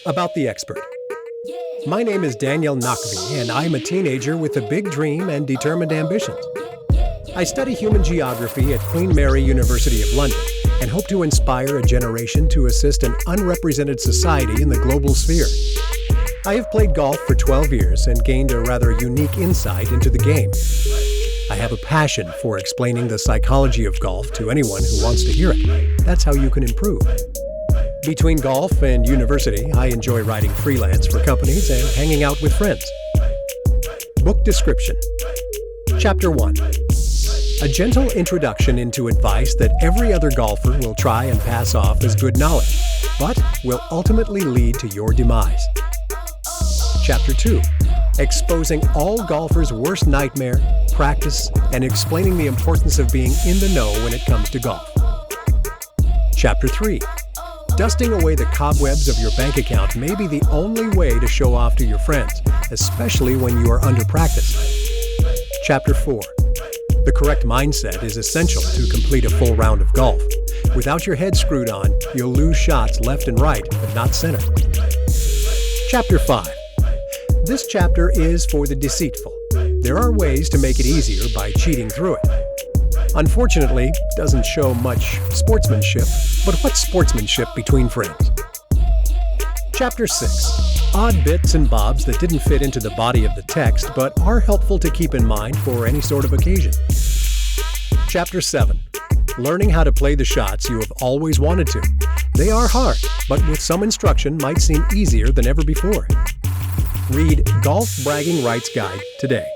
About the expert. My name is Daniel Nakvi, and I'm a teenager with a big dream and determined ambitions. I study human geography at Queen Mary University of London and hope to inspire a generation to assist an unrepresented society in the global sphere. I have played golf for 12 years and gained a rather unique insight into the game. I have a passion for explaining the psychology of golf to anyone who wants to hear it. That's how you can improve. Between golf and university, I enjoy writing freelance for companies and hanging out with friends. Book description. Chapter 1. A gentle introduction into advice that every other golfer will try and pass off as good knowledge, but will ultimately lead to your demise. Chapter 2. Exposing all golfers' worst nightmare, practice, and explaining the importance of being in the know when it comes to golf. Chapter 3. Dusting away the cobwebs of your bank account may be the only way to show off to your friends, especially when you are under practice. Chapter 4. The correct mindset is essential to complete a full round of golf. Without your head screwed on, you'll lose shots left and right, but not center. Chapter 5. This chapter is for the deceitful. There are ways to make it easier by cheating through it. Unfortunately, it doesn't show much sportsmanship, but what's sportsmanship between friends? Chapter 6. Odd bits and bobs that didn't fit into the body of the text, but are helpful to keep in mind for any sort of occasion. Chapter 7. Learning how to play the shots you have always wanted to. They are hard, but with some instruction might seem easier than ever before. Read Golf Bragging Rights Guide today.